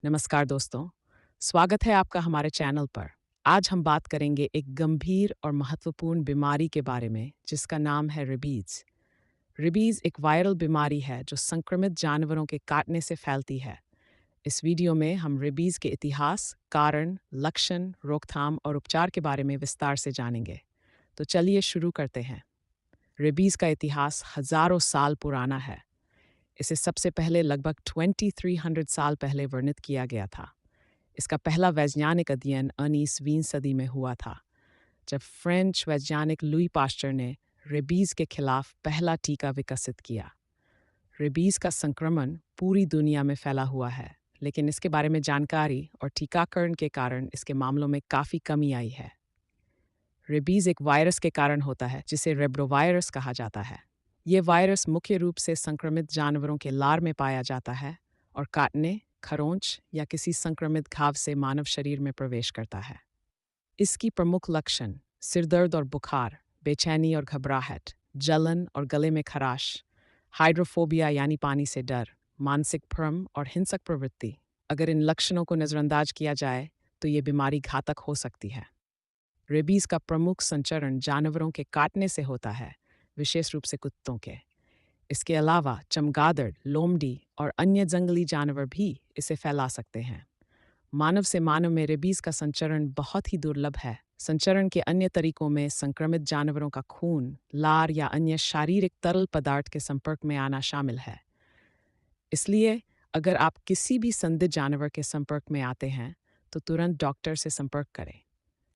नमस्कार दोस्तों, स्वागत है आपका हमारे चैनल पर। आज हम बात करेंगे एक गंभीर और महत्वपूर्ण बीमारी के बारे में जिसका नाम है रेबीज। रेबीज एक वायरल बीमारी है जो संक्रमित जानवरों के काटने से फैलती है। इस वीडियो में हम रेबीज के इतिहास, कारण, लक्षण, रोकथाम और उपचार के बारे में विस्तार से जानेंगे। तो चलिए शुरू करते हैं। रेबीज का इतिहास हजारों साल पुराना है। इसे सबसे पहले लगभग 2300 साल पहले वर्णित किया गया था। इसका पहला वैज्ञानिक अध्ययन 19वीं सदी में हुआ था, जब फ्रेंच वैज्ञानिक लुई पास्चर ने रेबीज के खिलाफ पहला टीका विकसित किया। रेबीज का संक्रमण पूरी दुनिया में फैला हुआ है, लेकिन इसके बारे में जानकारी और टीकाकरण के कारण इसके मामलों में काफ़ी कमी आई है। रेबीज एक वायरस के कारण होता है जिसे रेब्रोवायरस कहा जाता है। ये वायरस मुख्य रूप से संक्रमित जानवरों के लार में पाया जाता है और काटने, खरोंच या किसी संक्रमित घाव से मानव शरीर में प्रवेश करता है। इसकी प्रमुख लक्षण सिरदर्द और बुखार, बेचैनी और घबराहट, जलन और गले में खराश, हाइड्रोफोबिया यानी पानी से डर, मानसिक भ्रम और हिंसक प्रवृत्ति। अगर इन लक्षणों को नज़रअंदाज किया जाए तो ये बीमारी घातक हो सकती है। रेबीज का प्रमुख संचरण जानवरों के काटने से होता है, विशेष रूप से कुत्तों के। इसके अलावा चमगादड़, लोमड़ी और अन्य जंगली जानवर भी इसे फैला सकते हैं। मानव से मानव में रेबीज का संचरण बहुत ही दुर्लभ है। संचरण के अन्य तरीकों में संक्रमित जानवरों का खून, लार या अन्य शारीरिक तरल पदार्थ के संपर्क में आना शामिल है। इसलिए अगर आप किसी भी संदिग्ध जानवर के संपर्क में आते हैं तो तुरंत डॉक्टर से संपर्क करें।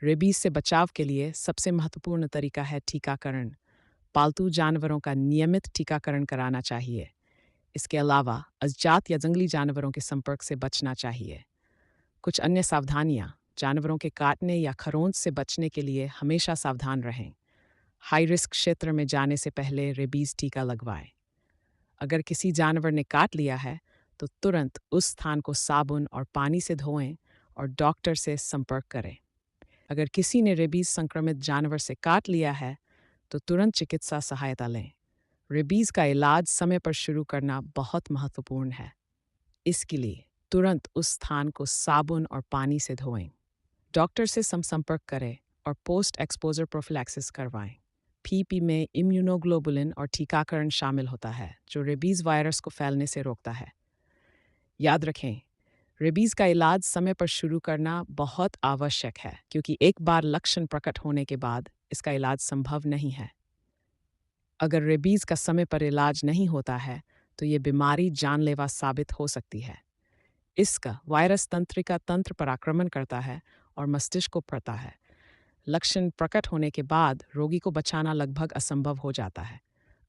रेबीज से बचाव के लिए सबसे महत्वपूर्ण तरीका है टीकाकरण। पालतू जानवरों का नियमित टीकाकरण कराना चाहिए। इसके अलावा अजजात या जंगली जानवरों के संपर्क से बचना चाहिए। कुछ अन्य सावधानियां: जानवरों के काटने या खरोंच से बचने के लिए हमेशा सावधान रहें। हाई रिस्क क्षेत्र में जाने से पहले रेबीज टीका लगवाएं। अगर किसी जानवर ने काट लिया है तो तुरंत उस स्थान को साबुन और पानी से धोएं और डॉक्टर से संपर्क करें। अगर किसी ने रेबीज संक्रमित जानवर से काट लिया है तो तुरंत चिकित्सा सहायता लें। रेबीज का इलाज समय पर शुरू करना बहुत महत्वपूर्ण है। इसके लिए तुरंत उस स्थान को साबुन और पानी से धोएं। डॉक्टर से संपर्क करें और पोस्ट एक्सपोजर प्रोफिलैक्सिस करवाएं। पीपी में इम्यूनोग्लोबुलिन और टीकाकरण शामिल होता है जो रेबीज वायरस को फैलने से रोकता है। याद रखें, रेबीज का इलाज समय पर शुरू करना बहुत आवश्यक है, क्योंकि एक बार लक्षण प्रकट होने के बाद इसका इलाज संभव नहीं है। अगर रेबीज का समय पर इलाज नहीं होता है तो ये बीमारी जानलेवा साबित हो सकती है। इसका वायरस तंत्रिका तंत्र पर आक्रमण करता है और मस्तिष्क को पड़ता है। लक्षण प्रकट होने के बाद रोगी को बचाना लगभग असंभव हो जाता है।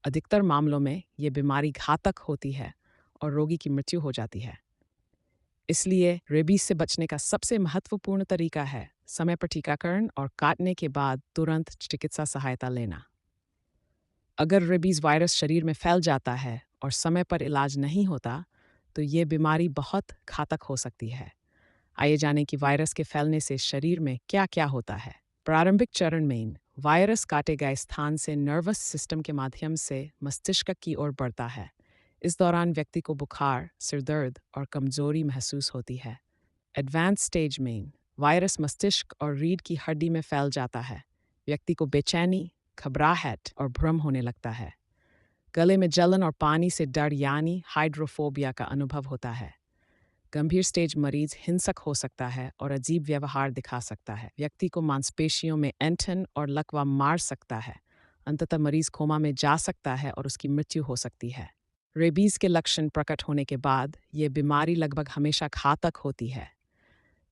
अधिकतर मामलों में ये बीमारी घातक होती है और रोगी की मृत्यु हो जाती है। इसलिए रेबीज से बचने का सबसे महत्वपूर्ण तरीका है समय पर टीकाकरण और काटने के बाद तुरंत चिकित्सा सहायता लेना। अगर रेबीज वायरस शरीर में फैल जाता है और समय पर इलाज नहीं होता तो ये बीमारी बहुत घातक हो सकती है। आइए जानें कि वायरस के फैलने से शरीर में क्या-क्या होता है। प्रारंभिक चरण में वायरस काटे गए स्थान से नर्वस सिस्टम के माध्यम से मस्तिष्क की ओर बढ़ता है। इस दौरान व्यक्ति को बुखार, सिरदर्द और कमजोरी महसूस होती है। एडवांस स्टेज में वायरस मस्तिष्क और रीढ़ की हड्डी में फैल जाता है। व्यक्ति को बेचैनी, घबराहट और भ्रम होने लगता है। गले में जलन और पानी से डर यानी हाइड्रोफोबिया का अनुभव होता है। गंभीर स्टेज मरीज हिंसक हो सकता है और अजीब व्यवहार दिखा सकता है। व्यक्ति को मांसपेशियों में ऐंठन और लकवा मार सकता है। अंततः मरीज कोमा में जा सकता है और उसकी मृत्यु हो सकती है। रेबीज के लक्षण प्रकट होने के बाद ये बीमारी लगभग हमेशा घातक होती है।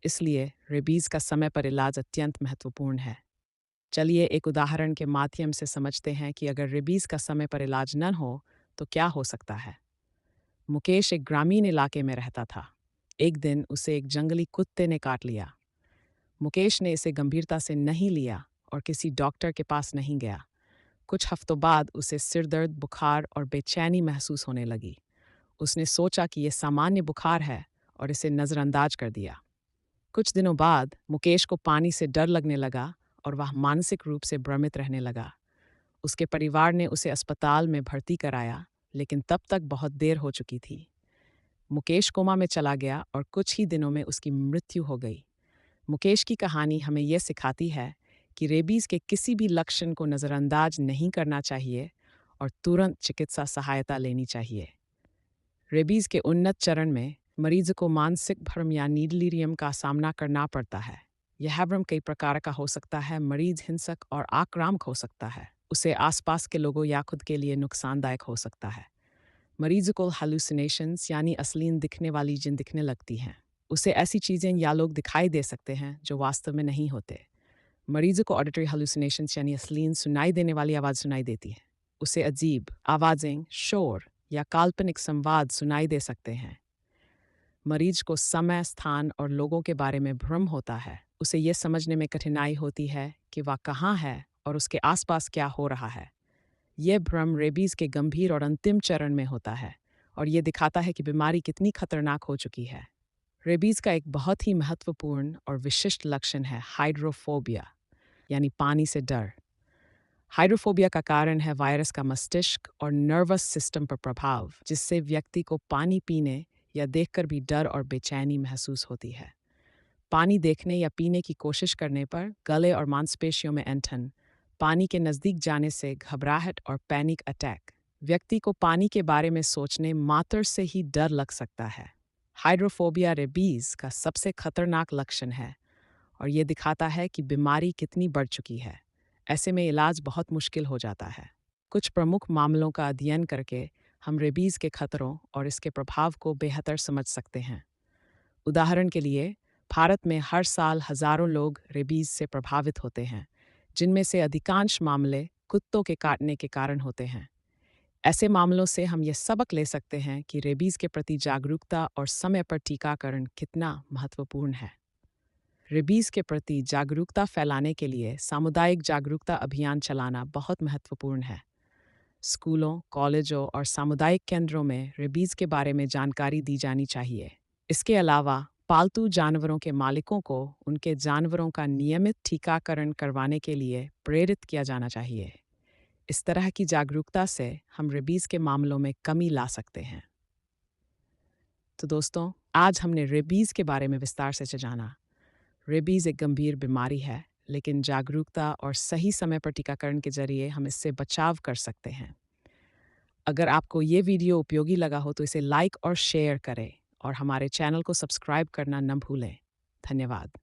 इसलिए रेबीज का समय पर इलाज अत्यंत महत्वपूर्ण है। चलिए एक उदाहरण के माध्यम से समझते हैं कि अगर रेबीज का समय पर इलाज न हो तो क्या हो सकता है। मुकेश एक ग्रामीण इलाके में रहता था। एक दिन उसे एक जंगली कुत्ते ने काट लिया। मुकेश ने इसे गंभीरता से नहीं लिया और किसी डॉक्टर के पास नहीं गया। कुछ हफ्तों बाद उसे सिर दर्द, बुखार और बेचैनी महसूस होने लगी। उसने सोचा कि यह सामान्य बुखार है और इसे नज़रअंदाज कर दिया। कुछ दिनों बाद मुकेश को पानी से डर लगने लगा और वह मानसिक रूप से भ्रमित रहने लगा। उसके परिवार ने उसे अस्पताल में भर्ती कराया, लेकिन तब तक बहुत देर हो चुकी थी। मुकेश कोमा में चला गया और कुछ ही दिनों में उसकी मृत्यु हो गई। मुकेश की कहानी हमें यह सिखाती है कि रेबीज के किसी भी लक्षण को नज़रअंदाज नहीं करना चाहिए और तुरंत चिकित्सा सहायता लेनी चाहिए। रेबीज के उन्नत चरण में मरीज को मानसिक भ्रम या नीडलिरियम का सामना करना पड़ता है। यह भ्रम कई प्रकार का हो सकता है। मरीज हिंसक और आक्रामक हो सकता है, उसे आसपास के लोगों या खुद के लिए नुकसानदायक हो सकता है। मरीज को हैलुसिनेशंस यानी अश्लील दिखने वाली जिन दिखने लगती हैं, उसे ऐसी चीज़ें या लोग दिखाई दे सकते हैं जो वास्तव में नहीं होते। मरीज को ऑडिटरी हैलुसिनेशंस यानी अश्लील सुनाई देने वाली आवाज़ सुनाई देती है, उसे अजीब आवाज़ें, शोर या काल्पनिक संवाद सुनाई दे सकते हैं। मरीज को समय, स्थान और लोगों के बारे में भ्रम होता है, उसे ये समझने में कठिनाई होती है कि वह कहाँ है और उसके आसपास क्या हो रहा है। यह भ्रम रेबीज के गंभीर और अंतिम चरण में होता है और ये दिखाता है कि बीमारी कितनी खतरनाक हो चुकी है। रेबीज का एक बहुत ही महत्वपूर्ण और विशिष्ट लक्षण है हाइड्रोफोबिया, यानी पानी से डर। हाइड्रोफोबिया का कारण है वायरस का मस्तिष्क और नर्वस सिस्टम पर प्रभाव, जिससे व्यक्ति को पानी पीने या देखकर भी डर और बेचैनी महसूस होती है। पानी देखने या पीने की कोशिश करने पर गले और मांसपेशियों में ऐंठन, पानी के नज़दीक जाने से घबराहट और पैनिक अटैक, व्यक्ति को पानी के बारे में सोचने मात्र से ही डर लग सकता है। हाइड्रोफोबिया रेबीज का सबसे खतरनाक लक्षण है और ये दिखाता है कि बीमारी कितनी बढ़ चुकी है। ऐसे में इलाज बहुत मुश्किल हो जाता है। कुछ प्रमुख मामलों का अध्ययन करके हम रेबीज के खतरों और इसके प्रभाव को बेहतर समझ सकते हैं। उदाहरण के लिए, भारत में हर साल हजारों लोग रेबीज से प्रभावित होते हैं, जिनमें से अधिकांश मामले कुत्तों के काटने के कारण होते हैं। ऐसे मामलों से हम ये सबक ले सकते हैं कि रेबीज के प्रति जागरूकता और समय पर टीकाकरण कितना महत्वपूर्ण है। रेबीज के प्रति जागरूकता फैलाने के लिए सामुदायिक जागरूकता अभियान चलाना बहुत महत्वपूर्ण है। स्कूलों, कॉलेजों और सामुदायिक केंद्रों में रेबीज के बारे में जानकारी दी जानी चाहिए। इसके अलावा पालतू जानवरों के मालिकों को उनके जानवरों का नियमित टीकाकरण करवाने के लिए प्रेरित किया जाना चाहिए। इस तरह की जागरूकता से हम रेबीज के मामलों में कमी ला सकते हैं। तो दोस्तों, आज हमने रेबीज के बारे में विस्तार से जाना। रेबीज एक गंभीर बीमारी है, लेकिन जागरूकता और सही समय पर टीकाकरण के जरिए हम इससे बचाव कर सकते हैं। अगर आपको ये वीडियो उपयोगी लगा हो तो इसे लाइक और शेयर करें और हमारे चैनल को सब्सक्राइब करना न भूलें। धन्यवाद।